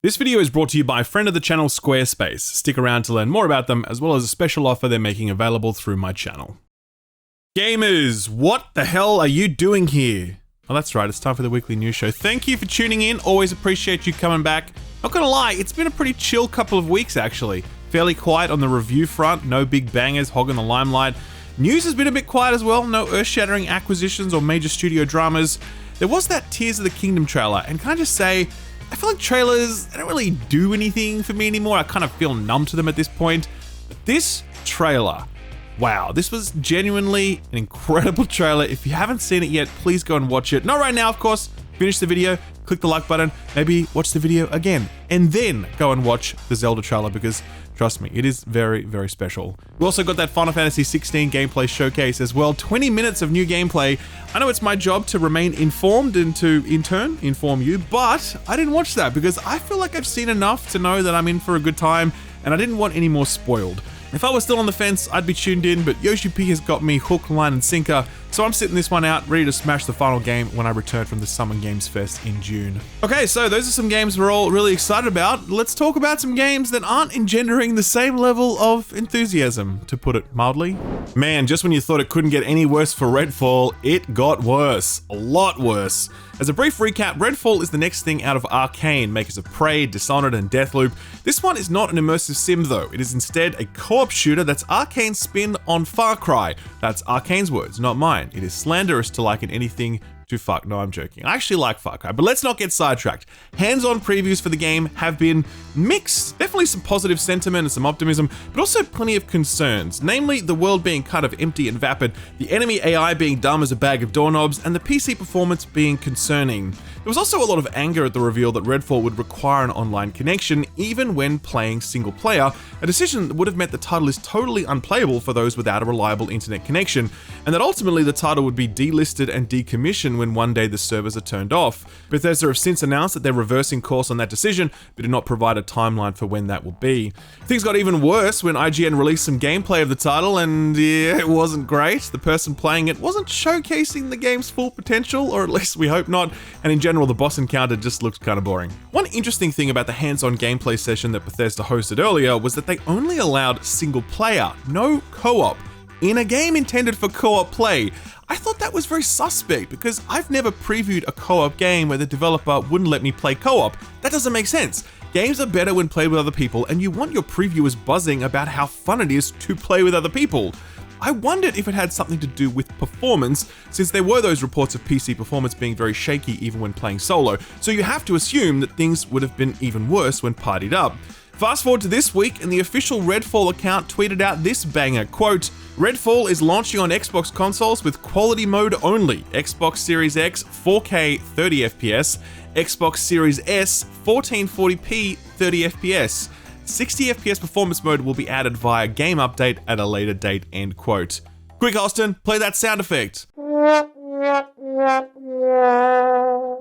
This video is brought to you by friend of the channel Squarespace. Stick around to learn more about them, as well as a special offer they're making available through my channel. Gamers, what the hell are you doing here? Oh, that's right, it's time for the weekly news show. Thank you for tuning in, always appreciate you coming back. Not gonna lie, it's been a pretty chill couple of weeks actually. Fairly quiet on the review front, no big bangers hogging the limelight. News has been a bit quiet as well, no earth-shattering acquisitions or major studio dramas. There was that Tears of the Kingdom trailer, and can I just say, I feel like trailers, they don't really do anything for me anymore. I kind of feel numb to them at this point. But this trailer, wow, this was genuinely an incredible trailer. If you haven't seen it yet, please go and watch it. Not right now, of course. Finish the video, click the like button, maybe watch the video again, and then go and watch the Zelda trailer because trust me, it is very, very special. We also got that Final Fantasy 16 gameplay showcase as well. 20 minutes of new gameplay. I know it's my job to remain informed and to, in turn, inform you, but I didn't watch that because I feel like I've seen enough to know that I'm in for a good time, and I didn't want any more spoiled. If I was still on the fence, I'd be tuned in, but Yoshi P has got me hook, line, and sinker, so I'm sitting this one out, ready to smash the final game when I return from the Summer Games Fest in June. Okay, so those are some games we're all really excited about. Let's talk about some games that aren't engendering the same level of enthusiasm, to put it mildly. Man, just when you thought it couldn't get any worse for Redfall, it got worse. A lot worse. As a brief recap, Redfall is the next thing out of Arcane, makers of Prey, Dishonored, and Deathloop. This one is not an immersive sim though, it is instead a co-op shooter that's Arcane's spin on Far Cry. That's Arcane's words, not mine. It is slanderous to liken anything to fuck. No, I'm joking. I actually like Far Cry, but let's not get sidetracked. Hands-on previews for the game have been mixed. Definitely some positive sentiment and some optimism, but also plenty of concerns. Namely, the world being kind of empty and vapid, the enemy AI being dumb as a bag of doorknobs, and the PC performance being concerning. There was also a lot of anger at the reveal that Redfall would require an online connection, even when playing single player, a decision that would have meant the title is totally unplayable for those without a reliable internet connection, and that ultimately the title would be delisted and decommissioned when one day the servers are turned off. Bethesda have since announced that they're reversing course on that decision, but did not provide a timeline for when that will be. Things got even worse when IGN released some gameplay of the title, and yeah, it wasn't great. The person playing it wasn't showcasing the game's full potential, or at least we hope not, and in general the boss encounter just looked kind of boring. One interesting thing about the hands-on gameplay session that Bethesda hosted earlier was that they only allowed single player, no co-op, in a game intended for co-op play. I thought that was very suspect because I've never previewed a co-op game where the developer wouldn't let me play co-op. That doesn't make sense. Games are better when played with other people, and you want your previewers buzzing about how fun it is to play with other people. I wondered if it had something to do with performance, since there were those reports of PC performance being very shaky even when playing solo, so you have to assume that things would have been even worse when partied up. Fast forward to this week, and the official Redfall account tweeted out this banger, quote, "Redfall is launching on Xbox consoles with quality mode only. Xbox Series X 4K 30 FPS, Xbox Series S 1440p 30 FPS. 60 FPS performance mode will be added via game update at a later date," end quote. Quick, Austin, play that sound effect.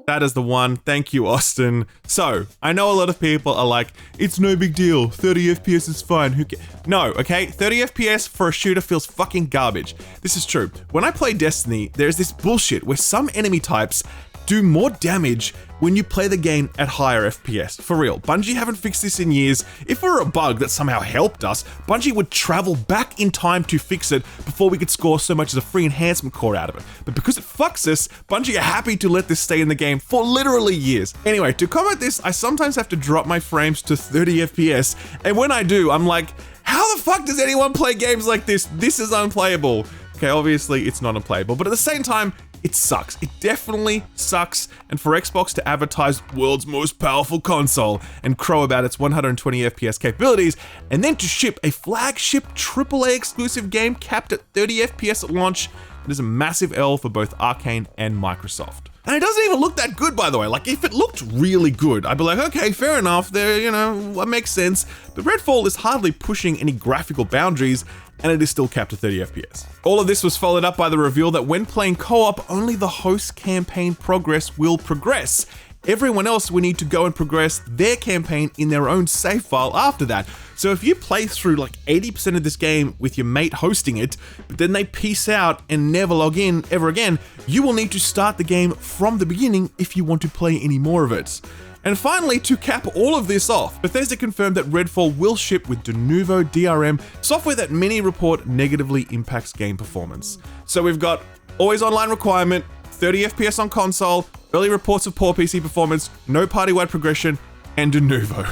That is the one. Thank you, Austin. So, I know a lot of people are like, it's no big deal. 30 FPS is fine. Who cares? No, okay? 30 FPS for a shooter feels fucking garbage. This is true. When I play Destiny, there's this bullshit where some enemy types do more damage when you play the game at higher FPS. For real, Bungie haven't fixed this in years. If it were a bug that somehow helped us, Bungie would travel back in time to fix it before we could score so much as a free enhancement core out of it. But because it fucks us, Bungie are happy to let this stay in the game for literally years. Anyway, to combat this, I sometimes have to drop my frames to 30 FPS, and when I do, I'm like, how the fuck does anyone play games like this? This is unplayable. Okay, obviously it's not unplayable, but at the same time, it sucks. It definitely sucks. And for Xbox to advertise world's most powerful console and crow about its 120 FPS capabilities, and then to ship a flagship AAA exclusive game capped at 30 FPS at launch, it is a massive L for both Arcane and Microsoft. And it doesn't even look that good, by the way. Like, if it looked really good, I'd be like, okay, fair enough, there, you know, what makes sense. But Redfall is hardly pushing any graphical boundaries, and it is still capped at 30 FPS. All of this was followed up by the reveal that when playing co-op, only the host campaign progress will progress. Everyone else will need to go and progress their campaign in their own save file after that. So if you play through like 80% of this game with your mate hosting it, but then they peace out and never log in ever again, you will need to start the game from the beginning if you want to play any more of it. And finally, to cap all of this off, Bethesda confirmed that Redfall will ship with de novo DRM, software that many report negatively impacts game performance. So we've got always online requirement, 30 FPS on console, early reports of poor PC performance, no party-wide progression, and de novo.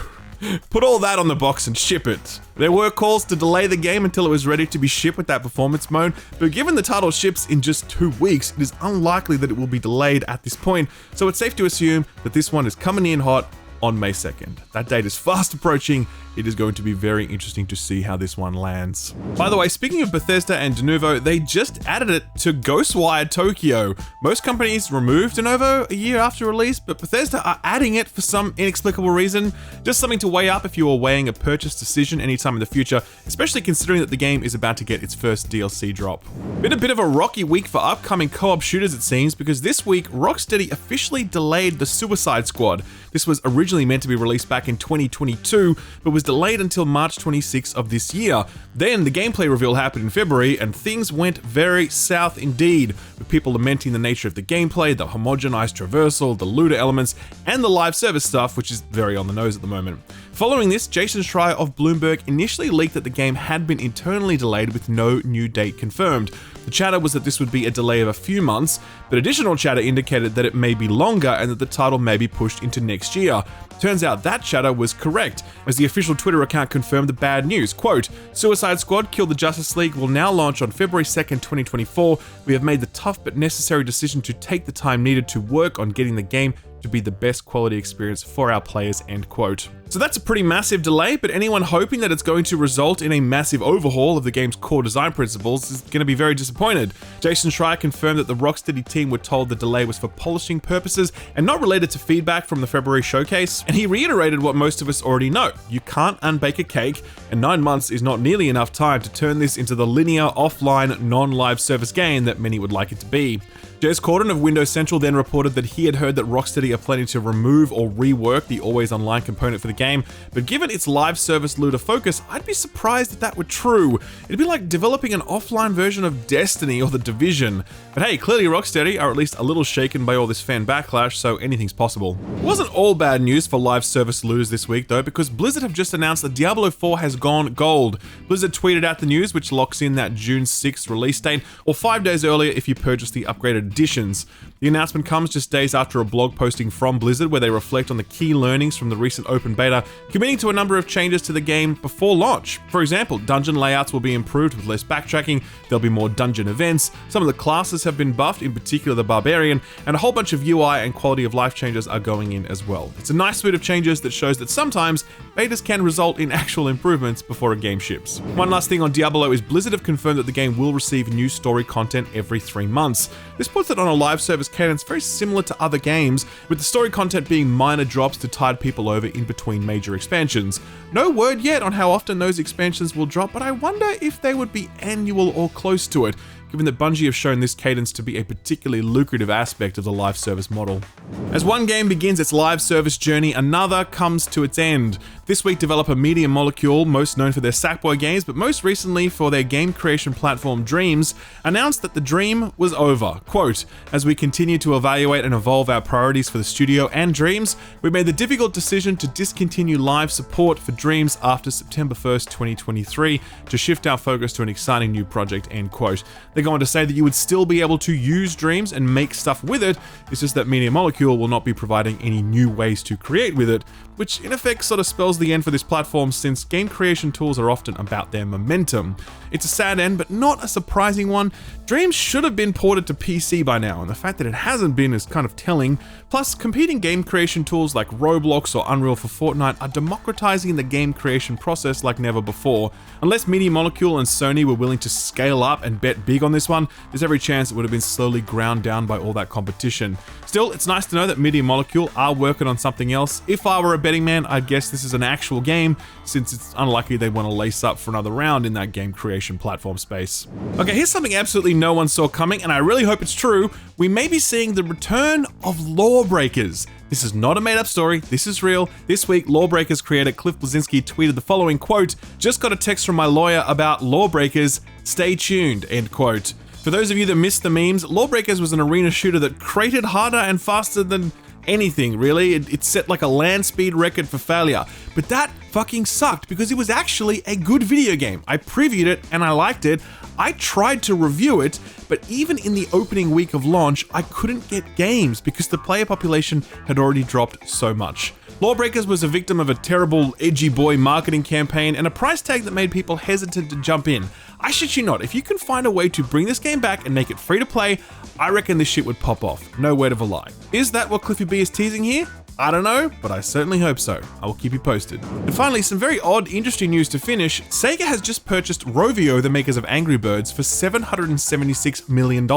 Put all that on the box and ship it. There were calls to delay the game until it was ready to be shipped with that performance mode, but given the title ships in just 2 weeks, it is unlikely that it will be delayed at this point, so it's safe to assume that this one is coming in hot on May 2nd. That date is fast approaching. It is going to be very interesting to see how this one lands. By the way, speaking of Bethesda and de novo, they just added it to Ghostwire Tokyo. Most companies remove de novo a year after release, but Bethesda are adding it for some inexplicable reason. Just something to weigh up if you are weighing a purchase decision anytime in the future, especially considering that the game is about to get its first DLC drop. Been a bit of a rocky week for upcoming co-op shooters, it seems, because this week Rocksteady officially delayed the Suicide Squad. This was originally meant to be released back in 2022, but was delayed until March 26th of this year. Then the gameplay reveal happened in February, and things went very south indeed, with people lamenting the nature of the gameplay, the homogenized traversal, the looter elements, and the live service stuff, which is very on the nose at the moment. Following this, Jason Schreier of Bloomberg initially leaked that the game had been internally delayed with no new date confirmed. The chatter was that this would be a delay of a few months, but additional chatter indicated that it may be longer and that the title may be pushed into next year. Turns out that chatter was correct, as the official Twitter account confirmed the bad news. Quote, Suicide Squad Kill the Justice League will now launch on February 2nd, 2024. We have made the tough but necessary decision to take the time needed to work on getting the game to be the best quality experience for our players, end quote. So that's a pretty massive delay, but anyone hoping that it's going to result in a massive overhaul of the game's core design principles is going to be very disappointed. Jason Schreier confirmed that the Rocksteady team were told the delay was for polishing purposes and not related to feedback from the February showcase, and he reiterated what most of us already know. You can't unbake a cake, and 9 months is not nearly enough time to turn this into the linear, offline, non-live service game that many would like it to be. Jez Corden of Windows Central then reported that he had heard that Rocksteady are planning to remove or rework the always online component for the game, but given its live service looter focus, I'd be surprised if that were true. It'd be like developing an offline version of Destiny or The Division. But hey, clearly Rocksteady are at least a little shaken by all this fan backlash, so anything's possible. It wasn't all bad news for live service looters this week though, because Blizzard have just announced that Diablo IV has gone gold. Blizzard tweeted out the news, which locks in that June 6th release date, or 5 days earlier if you purchase the upgraded editions. The announcement comes just days after a blog posting from Blizzard where they reflect on the key learnings from the recent open beta, committing to a number of changes to the game before launch. For example, dungeon layouts will be improved with less backtracking, there'll be more dungeon events, some of the classes have been buffed, in particular the Barbarian, and a whole bunch of UI and quality of life changes are going in as well. It's a nice suite of changes that shows that sometimes betas can result in actual improvements before a game ships. One last thing on Diablo is Blizzard have confirmed that the game will receive new story content every 3 months. This puts it on a live service cadence very similar to other games, with the story content being minor drops to tide people over in between major expansions. No word yet on how often those expansions will drop, but I wonder if they would be annual or close to it, given that Bungie have shown this cadence to be a particularly lucrative aspect of the live service model. As one game begins its live service journey, another comes to its end. This week, developer Media Molecule, most known for their Sackboy games, but most recently for their game creation platform Dreams, announced that the dream was over. Quote, as we continue to evaluate and evolve our priorities for the studio and Dreams, we made the difficult decision to discontinue live support for Dreams after September 1st, 2023, to shift our focus to an exciting new project, end quote. They go on to say that you would still be able to use Dreams and make stuff with it, it's just that Media Molecule will not be providing any new ways to create with it, which in effect sort of spells the end for this platform since game creation tools are often about their momentum. It's a sad end, but not a surprising one. Dreams should have been ported to PC by now, and the fact that it hasn't been is kind of telling. Plus, competing game creation tools like Roblox or Unreal for Fortnite are democratizing the game creation process like never before. Unless Media Molecule and Sony were willing to scale up and bet big on this one, there's every chance it would have been slowly ground down by all that competition. Still, it's nice to know that Media Molecule are working on something else. If I were a betting man, I'd guess this is an actual game, since it's unlikely they want to lace up for another round in that game creation platform space. Okay, here's something absolutely no one saw coming, and I really hope it's true. We may be seeing the return of Lawbreakers. This is not a made-up story, this is real. This week, Lawbreakers creator Cliff Bleszinski tweeted the following, quote, just got a text from my lawyer about Lawbreakers, stay tuned, end quote. For those of you that missed the memes, Lawbreakers was an arena shooter that crated harder and faster than anything, really. It set like a land speed record for failure. But that fucking sucked because it was actually a good video game. I previewed it and I liked it. I tried to review it, but even in the opening week of launch, I couldn't get games because the player population had already dropped so much. Lawbreakers was a victim of a terrible edgy boy marketing campaign and a price tag that made people hesitant to jump in. I shit you not, if you can find a way to bring this game back and make it free to play, I reckon this shit would pop off. No word of a lie. Is that what Cliffy B is teasing here? I don't know, but I certainly hope so. I will keep you posted. And finally, some very odd industry news to finish. Sega has just purchased Rovio, the makers of Angry Birds, for $776 million.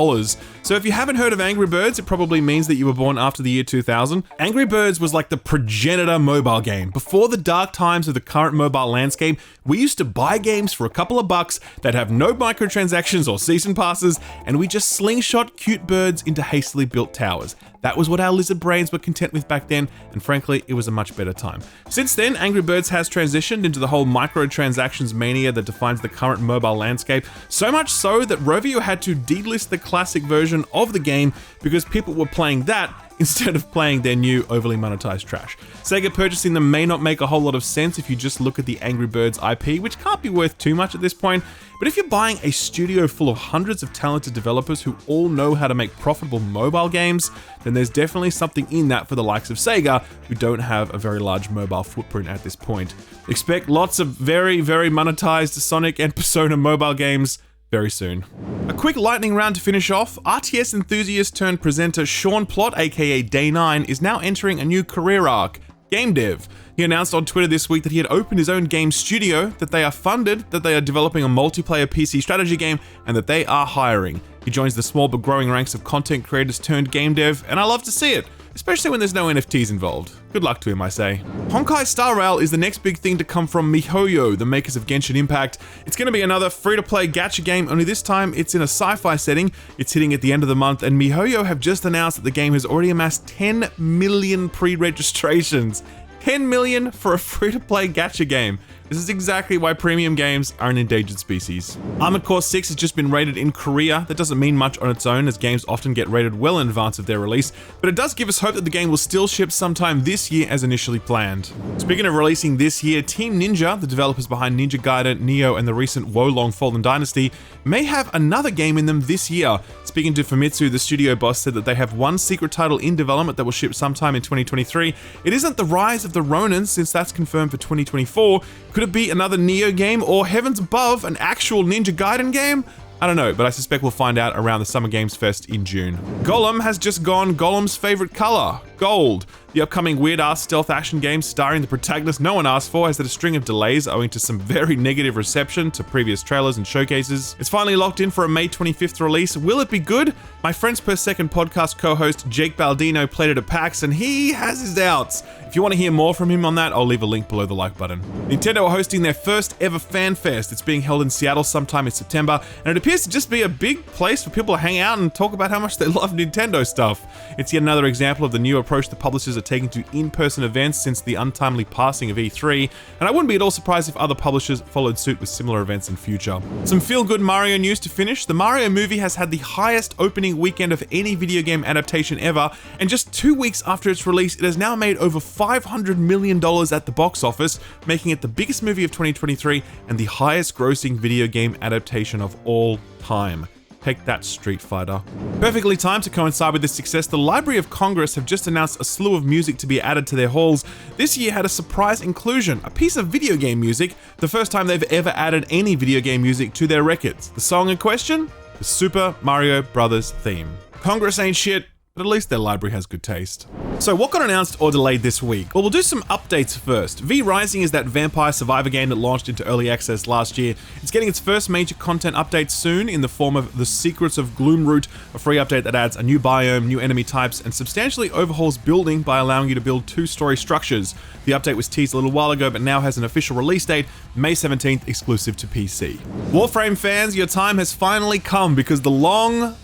So if you haven't heard of Angry Birds, it probably means that you were born after the year 2000. Angry Birds was like the progenitor mobile game. Before the dark times of the current mobile landscape, we used to buy games for a couple of bucks that have no microtransactions or season passes, and we just slingshot cute birds into hastily built towers. That was what our lizard brains were content with back then, and frankly, it was a much better time. Since then, Angry Birds has transitioned into the whole microtransactions mania that defines the current mobile landscape, so much so that Rovio had to delist the classic version of the game because people were playing that instead of playing their new overly monetized trash. Sega purchasing them may not make a whole lot of sense if you just look at the Angry Birds IP, which can't be worth too much at this point, but if you're buying a studio full of hundreds of talented developers who all know how to make profitable mobile games, then there's definitely something in that for the likes of Sega, who don't have a very large mobile footprint at this point. Expect lots of very, very monetized Sonic and Persona mobile games very soon. A quick lightning round to finish off. RTS enthusiast turned presenter Sean Plott, aka Day9, is now entering a new career arc, game dev. He announced on Twitter this week that he had opened his own game studio, that they are funded, that they are developing a multiplayer PC strategy game, and that they are hiring. He joins the small but growing ranks of content creators turned game dev, and I love to see it, especially when there's no NFTs involved. Good luck to him, I say. Honkai Star Rail is the next big thing to come from MiHoYo, the makers of Genshin Impact. It's going to be another free-to-play gacha game, only this time it's in a sci-fi setting. It's hitting at the end of the month, and MiHoYo have just announced that the game has already amassed 10 million pre-registrations. 10 million for a free-to-play gacha game. This is exactly why premium games are an endangered species. Armored Core 6 has just been rated in Korea. That doesn't mean much on its own, as games often get rated well in advance of their release, but it does give us hope that the game will still ship sometime this year as initially planned. Speaking of releasing this year, Team Ninja, the developers behind Ninja Gaiden, Nioh, and the recent Wolong Fallen Dynasty, may have another game in them this year. Speaking to Famitsu, the studio boss said that they have one secret title in development that will ship sometime in 2023. It isn't the Rise of the Ronin, since that's confirmed for 2024. Could it be another Nioh game, or heavens above, an actual Ninja Gaiden game? I don't know, but I suspect we'll find out around the Summer Games Fest in June. Golem has just gone Golem's favorite color, gold. The upcoming weird-ass stealth action game starring the protagonist no one asked for has had a string of delays owing to some very negative reception to previous trailers and showcases. It's finally locked in for a May 25th release. Will it be good? My Friends Per Second podcast co-host Jake Baldino played it at PAX and he has his doubts. If you want to hear more from him on that, I'll leave a link below the like button. Nintendo are hosting their first ever fan fest. It's being held in Seattle sometime in September, and it appears to just be a big place for people to hang out and talk about how much they love Nintendo stuff. It's yet another example of the new approach the publishers are taking to in-person events since the untimely passing of E3, and I wouldn't be at all surprised if other publishers followed suit with similar events in future. Some feel-good Mario news to finish. The Mario movie has had the highest opening weekend of any video game adaptation ever, and just 2 weeks after its release, it has now made over $500 million at the box office, making it the biggest movie of 2023 and the highest grossing video game adaptation of all time. Take that, Street Fighter. Perfectly timed to coincide with this success, the Library of Congress have just announced a slew of music to be added to their halls. This year had a surprise inclusion, a piece of video game music, the first time they've ever added any video game music to their records. The song in question? The Super Mario Brothers theme. Congress ain't shit, but at least their library has good taste. So what got announced or delayed this week? Well, we'll do some updates first. V Rising is that vampire survivor game that launched into early access last year. It's getting its first major content update soon in the form of The Secrets of Gloomroot, a free update that adds a new biome, new enemy types, and substantially overhauls building by allowing you to build 2-story structures. The update was teased a little while ago, but now has an official release date, May 17th, exclusive to PC. Warframe fans, your time has finally come because the long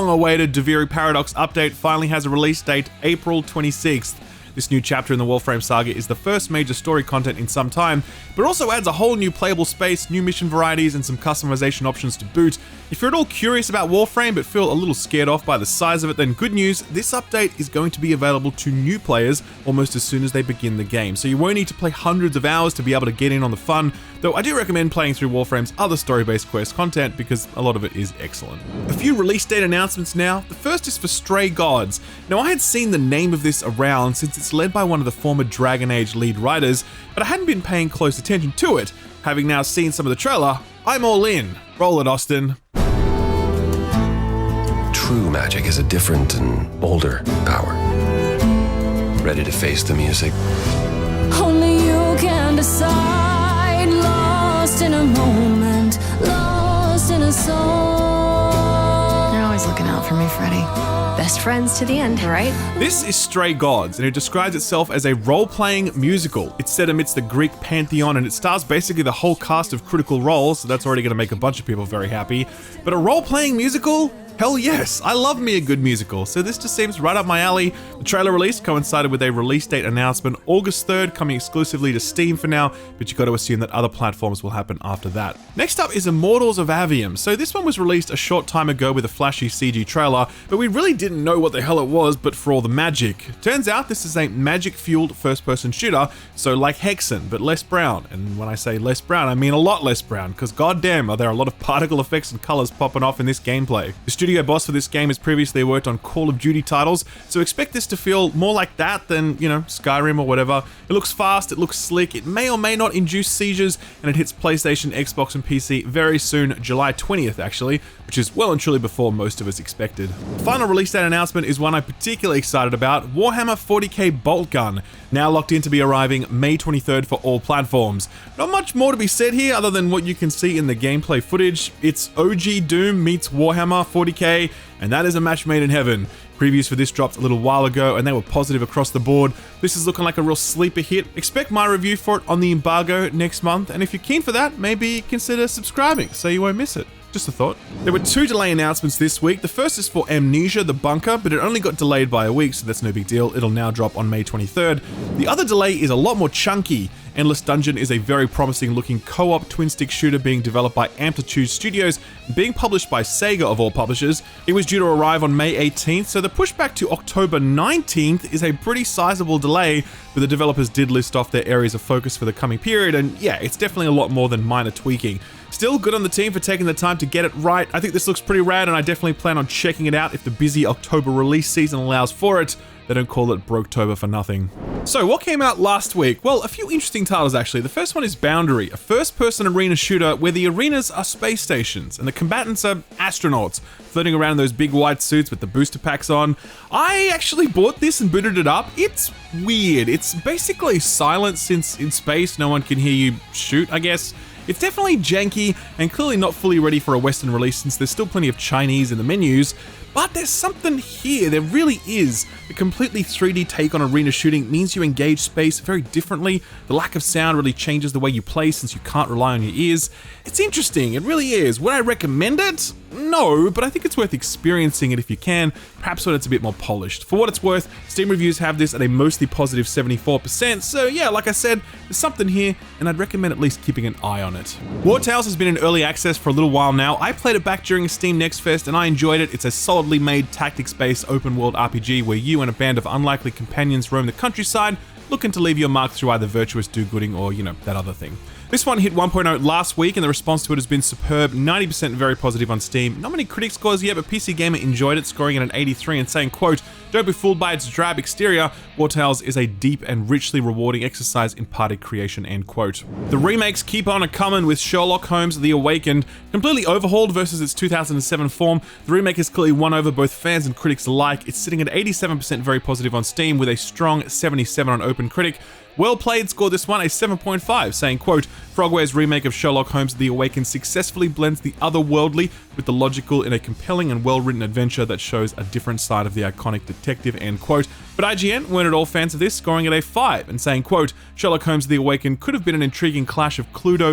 awaited Deviri Paradox update finally has a release date, April 26th. This new chapter in the Warframe saga is the first major story content in some time, but also adds a whole new playable space, new mission varieties, and some customization options to boot. If you're at all curious about Warframe but feel a little scared off by the size of it, then good news, this update is going to be available to new players almost as soon as they begin the game, so you won't need to play hundreds of hours to be able to get in on the fun, though I do recommend playing through Warframe's other story-based quest content because a lot of it is excellent. A few release date announcements now. The first is for Stray Gods. Now, I had seen the name of this around since it's led by one of the former Dragon Age lead writers, but I hadn't been paying close attention to it. Having now seen some of the trailer, I'm all in. Roll it, Austin. True magic is a different and older power. Ready to face the music? Only you can decide. Lost in a moment, lost in a song. You're always looking out for me, Freddy. Best friends to the end, right? This is Stray Gods, and it describes itself as a role-playing musical. It's set amidst the Greek pantheon, and it stars basically the whole cast of Critical Role, so that's already going to make a bunch of people very happy. But a role-playing musical? Hell yes, I love me a good musical, so this just seems right up my alley. The trailer release coincided with a release date announcement, August 3rd, coming exclusively to Steam for now, but you got to assume that other platforms will happen after that. Next up is Immortals of Avium. So this one was released a short time ago with a flashy CG trailer, but we really didn't know what the hell it was, but for all the magic. Turns out this is a magic-fueled first-person shooter, so like Hexen, but less brown. And when I say less brown, I mean a lot less brown, because goddamn are there a lot of particle effects and colors popping off in this gameplay. The studio boss for this game has previously worked on Call of Duty titles, so expect this to feel more like that than, you know, Skyrim or whatever. It looks fast, it looks slick, it may or may not induce seizures, and it hits PlayStation, Xbox, and PC very soon, July 20th actually, which is well and truly before most of us expected. The final release date announcement is one I'm particularly excited about, Warhammer 40k Bolt Gun, now locked in to be arriving May 23rd for all platforms. Not much more to be said here other than what you can see in the gameplay footage. It's OG Doom meets Warhammer 40k, and that is a match made in heaven. Previews for this dropped a little while ago and they were positive across the board. This is looking like a real sleeper hit. Expect my review for it on the embargo next month, and if you're keen for that, maybe consider subscribing so you won't miss it. Just a thought. There were two delay announcements this week. The first is for Amnesia the Bunker, but it only got delayed by a week, so that's no big deal. It'll now drop on May 23rd. The other delay is a lot more chunky. Endless Dungeon is a very promising looking co-op twin-stick shooter being developed by Amplitude Studios, being published by Sega of all publishers. It was due to arrive on May 18th, so the pushback to October 19th is a pretty sizable delay, but the developers did list off their areas of focus for the coming period, and yeah, it's definitely a lot more than minor tweaking. Still, good on the team for taking the time to get it right. I think this looks pretty rad, and I definitely plan on checking it out if the busy October release season allows for it. They don't call it Broketober for nothing. So what came out last week? Well, a few interesting titles actually. The first one is Boundary, a first-person arena shooter where the arenas are space stations and the combatants are astronauts, floating around in those big white suits with the booster packs on. I actually bought this and booted it up. It's weird. It's basically silent since in space no one can hear you shoot, I guess. It's definitely janky and clearly not fully ready for a Western release since there's still plenty of Chinese in the menus, but there's something here, there really is. The completely 3D take on arena shooting means you engage space very differently. The lack of sound really changes the way you play since you can't rely on your ears. It's interesting, it really is. Would I recommend it? No, but I think it's worth experiencing it if you can, perhaps when it's a bit more polished. For what it's worth, Steam reviews have this at a mostly positive 74%, so yeah, like I said, there's something here, and I'd recommend at least keeping an eye on it. War Tales has been in early access for a little while now. I played it back during Steam Next Fest, and I enjoyed it. It's a solidly made tactics-based open-world RPG where you and a band of unlikely companions roam the countryside, looking to leave your mark through either virtuous do-gooding or, you know, that other thing. This one hit 1.0 last week, and the response to it has been superb, 90% very positive on Steam. Not many critic scores yet, but PC Gamer enjoyed it, scoring it an 83 and saying, quote, "Don't be fooled by its drab exterior. War Tales is a deep and richly rewarding exercise in party creation," end quote. The remakes keep on a-comin' with Sherlock Holmes The Awakened, completely overhauled versus its 2007 form. The remake has clearly won over both fans and critics alike. It's sitting at 87% very positive on Steam with a strong 77 on OpenCritic. Well Played scored this one a 7.5, saying, quote, "Frogware's remake of Sherlock Holmes The Awakened successfully blends the otherworldly with the logical in a compelling and well-written adventure that shows a different side of the iconic detective," end quote. But IGN weren't at all fans of this, scoring it a 5 and saying, quote, Sherlock Holmes The Awakened could have been an intriguing clash of Cluedo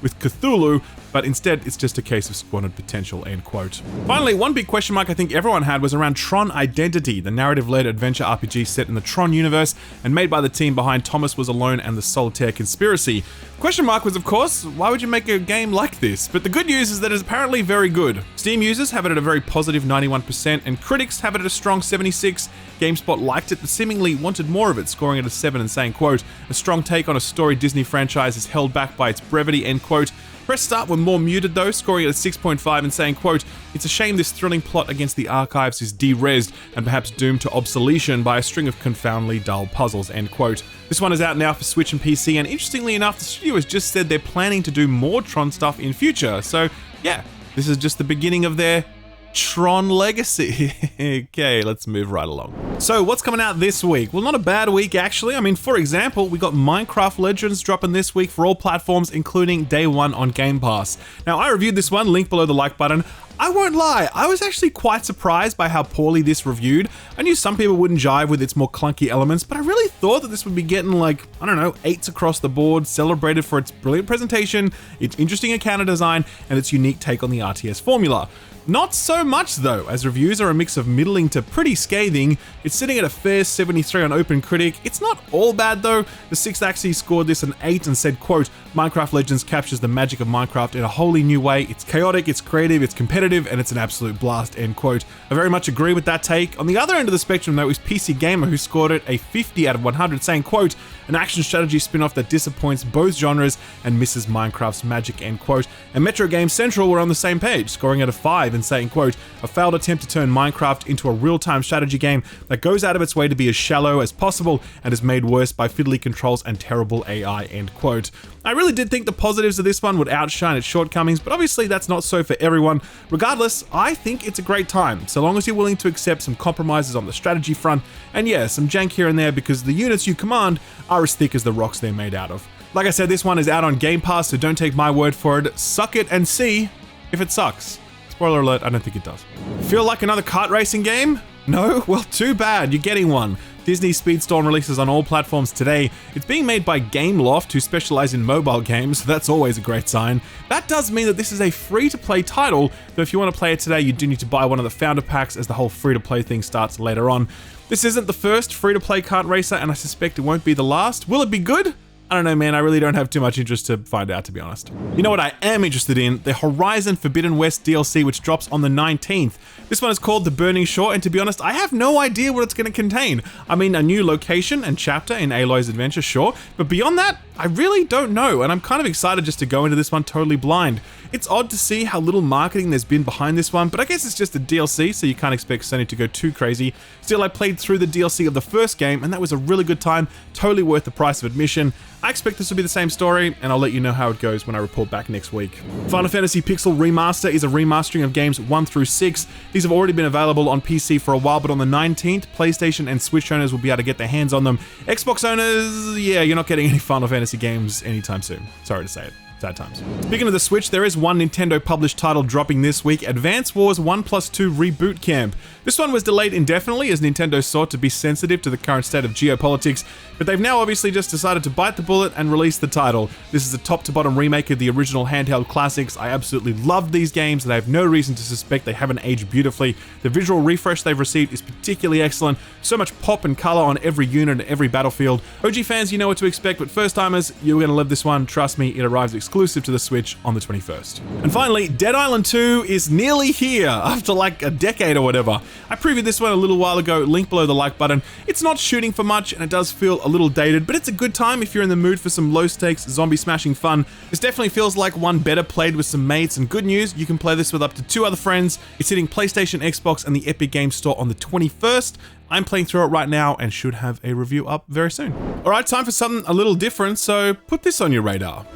with Cthulhu, but instead it's just a case of squandered potential, end quote. Finally, one big question mark I think everyone had was around Tron Identity, the narrative-led adventure RPG set in the Tron universe and made by the team behind Thomas Was Alone and the Solitaire Conspiracy. Question mark was, of course, why would you make a game like this? But the good news is that it's apparently very good. Steam users have it at a very positive 91%, and critics have it at a strong 76%. GameSpot liked it, but seemingly wanted more of it, scoring it a 7 and saying, quote, a strong take on a storied Disney franchise is held back by its brevity, end quote. Press Start were more muted though, scoring it at 6.5 and saying, quote, it's a shame this thrilling plot against the archives is de-resed and perhaps doomed to obsolescence by a string of confoundingly dull puzzles, end quote. This one is out now for Switch and PC, and interestingly enough, the studio has just said they're planning to do more Tron stuff in future, so yeah, this is just the beginning of their Tron legacy. Okay, let's move right along. So what's coming out this week? Well, not a bad week actually. I mean, for example, we got Minecraft Legends dropping this week for all platforms, including day one on Game Pass. Now, I reviewed this one, link below the like button. I won't lie, I was actually quite surprised by how poorly this reviewed. I knew some people wouldn't jive with its more clunky elements, but I really thought that this would be getting like, I don't know, 8s across the board, celebrated for its brilliant presentation, its interesting encounter design, and its unique take on the RTS formula. Not so much though, as reviews are a mix of middling to pretty scathing. It's sitting at a fair 73 on OpenCritic. It's not all bad though. The 6th Axis scored this an 8 and said, quote, Minecraft Legends captures the magic of Minecraft in a wholly new way. It's chaotic, it's creative, it's competitive, and it's an absolute blast, end quote. I very much agree with that take. On the other end of the spectrum though is PC Gamer, who scored it a 50 out of 100, saying, quote, an action strategy spin-off that disappoints both genres and misses Minecraft's magic, end quote. And Metro Game Central were on the same page, scoring it a 5 and saying, quote, a failed attempt to turn Minecraft into a real-time strategy game that goes out of its way to be as shallow as possible and is made worse by fiddly controls and terrible AI, end quote. I really did think the positives of this one would outshine its shortcomings, but obviously that's not so for everyone. Regardless, I think it's a great time, so long as you're willing to accept some compromises on the strategy front, and yeah, some jank here and there because the units you command are as thick as the rocks they're made out of. Like I said, this one is out on Game Pass, so don't take my word for it. Suck it and see if it sucks. Spoiler alert, I don't think it does. Feel like another kart racing game? No? Well, too bad, you're getting one. Disney Speedstorm releases on all platforms today. It's being made by Gameloft, who specialize in mobile games, so that's always a great sign. That does mean that this is a free-to-play title, though if you want to play it today, you do need to buy one of the founder packs as the whole free-to-play thing starts later on. This isn't the first free-to-play kart racer, and I suspect it won't be the last. Will it be good? I don't know, man, I really don't have too much interest to find out, to be honest. You know what I am interested in? The Horizon Forbidden West DLC, which drops on the 19th. This one is called The Burning Shore, and to be honest, I have no idea what it's going to contain. I mean, a new location and chapter in Aloy's adventure, sure, but beyond that, I really don't know, and I'm kind of excited just to go into this one totally blind. It's odd to see how little marketing there's been behind this one, but I guess it's just a DLC, so you can't expect Sony to go too crazy. Still, I played through the DLC of the first game, and that was a really good time, totally worth the price of admission. I expect this will be the same story, and I'll let you know how it goes when I report back next week. Final Fantasy Pixel Remaster is a remastering of games 1 through 6. These have already been available on PC for a while, but on the 19th, PlayStation and Switch owners will be able to get their hands on them. Xbox owners, yeah, you're not getting any Final Fantasy games anytime soon. Sorry to say it. Sad times. Speaking of the Switch, there is one Nintendo published title dropping this week, Advance Wars 1+2 Reboot Camp. This one was delayed indefinitely as Nintendo sought to be sensitive to the current state of geopolitics, but they've now obviously just decided to bite the bullet and release the title. This is a top-to-bottom remake of the original handheld classics. I absolutely loved these games, and I have no reason to suspect they haven't aged beautifully. The visual refresh they've received is particularly excellent. So much pop and color on every unit and every battlefield. OG fans, you know what to expect, but first-timers, you're going to love this one. Trust me, it arrives exclusive to the Switch on the 21st. And finally, Dead Island 2 is nearly here after like a decade or whatever. I previewed this one a little while ago, link below the like button. It's not shooting for much and it does feel a little dated, but it's a good time if you're in the mood for some low-stakes zombie smashing fun. This definitely feels like one better played with some mates, and good news, you can play this with up to 2 other friends. It's hitting PlayStation, Xbox, and the Epic Games Store on the 21st. I'm playing through it right now and should have a review up very soon. Alright, time for something a little different, so put this on your radar.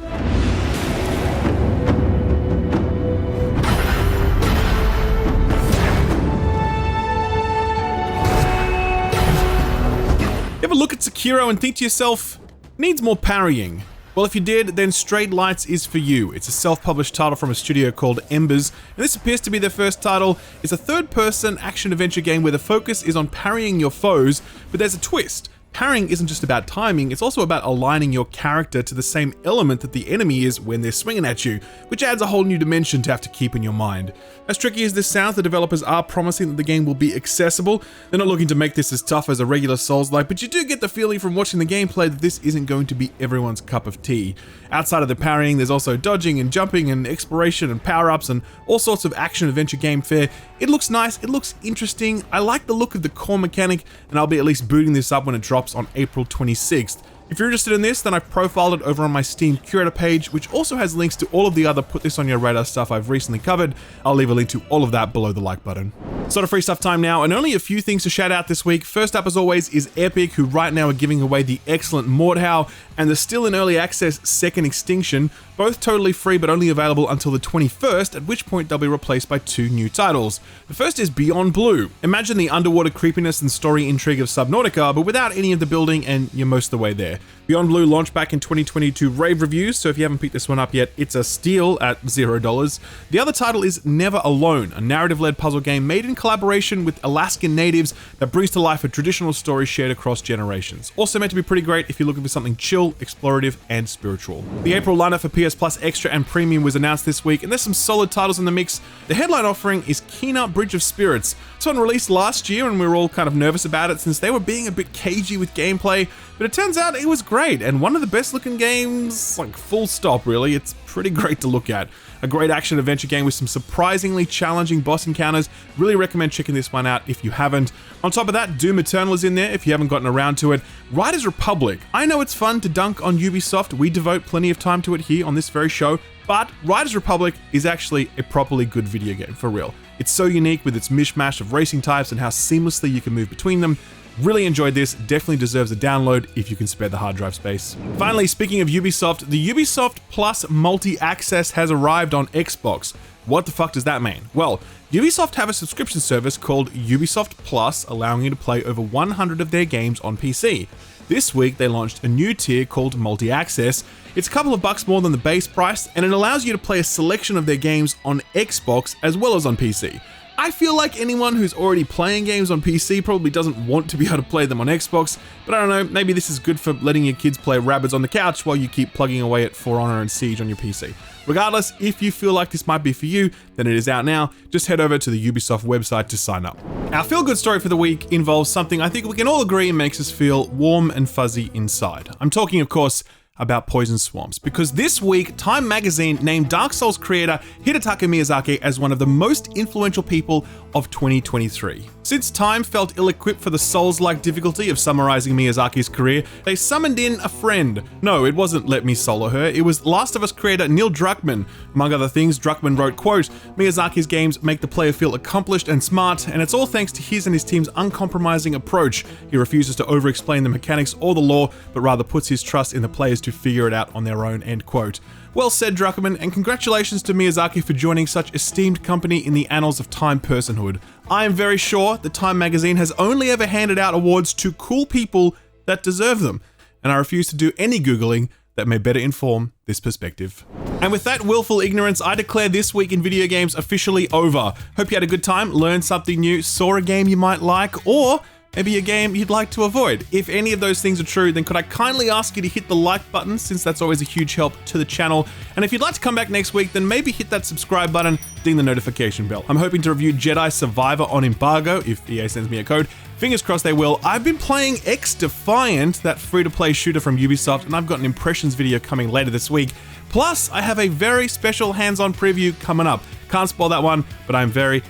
Ever look at Sekiro and think to yourself, needs more parrying? Well, if you did, then Straight Lights is for you. It's a self-published title from a studio called Embers, and this appears to be their first title. It's a third-person action-adventure game where the focus is on parrying your foes, but there's a twist. Parrying isn't just about timing, it's also about aligning your character to the same element that the enemy is when they're swinging at you, which adds a whole new dimension to have to keep in your mind. As tricky as this sounds, the developers are promising that the game will be accessible. They're not looking to make this as tough as a regular Souls-like, but you do get the feeling from watching the gameplay that this isn't going to be everyone's cup of tea. Outside of the parrying, there's also dodging and jumping and exploration and power-ups and all sorts of action-adventure game fare. It looks nice, it looks interesting, I like the look of the core mechanic, and I'll be at least booting this up when it drops on April 26th. If you're interested in this, then I've profiled it over on my Steam Curator page, which also has links to all of the other Put This On Your Radar stuff I've recently covered. I'll leave a link to all of that below the like button. Sort of free stuff time now, and only a few things to shout out this week. First up, as always, is Epic, who right now are giving away the excellent Mordhau and the still in early access Second Extinction, both totally free but only available until the 21st, at which point they'll be replaced by two new titles. The first is Beyond Blue. Imagine the underwater creepiness and story intrigue of Subnautica, but without any of the building, and you're most of the way there. Beyond Blue launched back in 2022 rave reviews, so if you haven't picked this one up yet, it's a steal at $0. The other title is Never Alone, a narrative-led puzzle game made in collaboration with Alaskan natives that brings to life a traditional story shared across generations. Also meant to be pretty great if you're looking for something chill, explorative, and spiritual. The April lineup for PS Plus Extra and Premium was announced this week, and there's some solid titles in the mix. The headline offering is Kena Bridge of Spirits. This one released last year, and we were all kind of nervous about it since they were being a bit cagey with gameplay, but it turns out it was great, and one of the best looking games, like full stop really. It's pretty great to look at. A great action adventure game with some surprisingly challenging boss encounters. Really recommend checking this one out if you haven't. On top of that, Doom Eternal is in there if you haven't gotten around to it. Riders Republic. I know it's fun to dunk on Ubisoft. We devote plenty of time to it here on this very show, but Riders Republic is actually a properly good video game, for real. It's so unique with its mishmash of racing types and how seamlessly you can move between them. Really enjoyed this, definitely deserves a download if you can spare the hard drive space. Finally, speaking of Ubisoft, the Ubisoft Plus multi-access has arrived on Xbox. What the fuck does that mean? Well, Ubisoft have a subscription service called Ubisoft Plus, allowing you to play over 100 of their games on PC. This week, they launched a new tier called Multi-Access. It's a couple of bucks more than the base price, and it allows you to play a selection of their games on Xbox as well as on PC. I feel like anyone who's already playing games on PC probably doesn't want to be able to play them on Xbox, but I don't know, maybe this is good for letting your kids play Rabbids on the couch while you keep plugging away at For Honor and Siege on your PC. Regardless, if you feel like this might be for you, then it is out now. Just head over to the Ubisoft website to sign up. Our feel-good story for the week involves something I think we can all agree makes us feel warm and fuzzy inside. I'm talking, of course, about Poison Swamps, because this week, Time magazine named Dark Souls creator Hidetaka Miyazaki as one of the most influential people of 2023. Since Time felt ill-equipped for the Souls-like difficulty of summarizing Miyazaki's career, they summoned in a friend. No, it wasn't Let Me Solo Her, it was Last of Us creator Neil Druckmann. Among other things, Druckmann wrote, quote, "Miyazaki's games make the player feel accomplished and smart, and it's all thanks to his and his team's uncompromising approach. He refuses to over-explain the mechanics or the lore, but rather puts his trust in the players to figure it out on their own," end quote. Well said, Druckmann, and congratulations to Miyazaki for joining such esteemed company in the annals of Time personhood. I am very sure that Time magazine has only ever handed out awards to cool people that deserve them, and I refuse to do any Googling that may better inform this perspective. And with that willful ignorance, I declare this week in video games officially over. Hope you had a good time, learned something new, saw a game you might like, or maybe a game you'd like to avoid. If any of those things are true, then could I kindly ask you to hit the like button, since that's always a huge help to the channel. And if you'd like to come back next week, then maybe hit that subscribe button, ding the notification bell. I'm hoping to review Jedi Survivor on embargo, if EA sends me a code. Fingers crossed they will. I've been playing X Defiant, that free-to-play shooter from Ubisoft, and I've got an impressions video coming later this week. Plus, I have a very special hands-on preview coming up. Can't spoil that one, but I'm very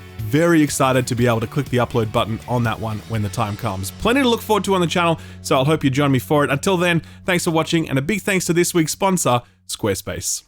excited to be able to click the upload button on that one when the time comes. Plenty to look forward to on the channel, so I'll hope you join me for it. Until then, thanks for watching, and a big thanks to this week's sponsor, Squarespace.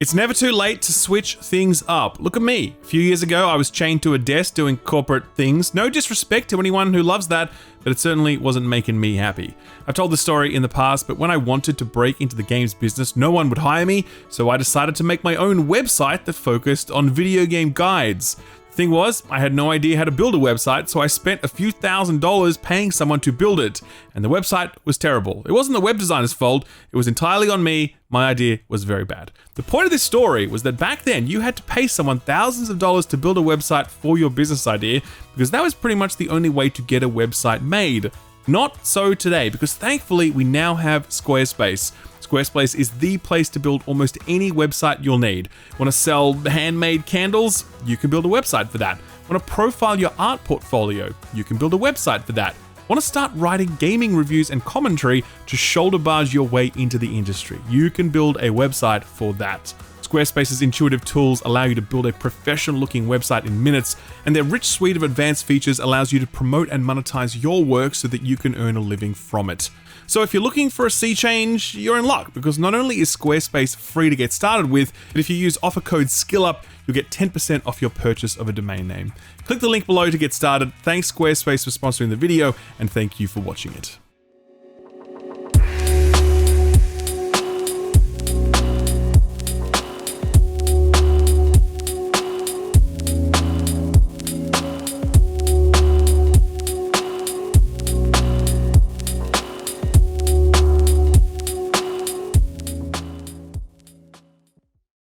It's never too late to switch things up. Look at me. A few years ago, I was chained to a desk doing corporate things. No disrespect to anyone who loves that, but it certainly wasn't making me happy. I've told this story in the past, but when I wanted to break into the games business, no one would hire me, so I decided to make my own website that focused on video game guides. The Thing was, I had no idea how to build a website, so I spent a few $1,000s paying someone to build it, and the website was terrible. It wasn't the web designer's fault, it was entirely on me. My idea was very bad. The point of this story was that back then you had to pay someone thousands of dollars to build a website for your business idea, because that was pretty much the only way to get a website made. Not so today, because thankfully we now have Squarespace. Squarespace is the place to build almost any website you'll need. Want to sell handmade candles? You can build a website for that. Want to profile your art portfolio? You can build a website for that. Want to start writing gaming reviews and commentary to shoulder barge your way into the industry? You can build a website for that. Squarespace's intuitive tools allow you to build a professional-looking website in minutes, and their rich suite of advanced features allows you to promote and monetize your work so that you can earn a living from it. So if you're looking for a sea change, you're in luck, because not only is Squarespace free to get started with, but if you use offer code SKILLUP, you'll get 10% off your purchase of a domain name. Click the link below to get started. Thanks Squarespace for sponsoring the video, and thank you for watching it.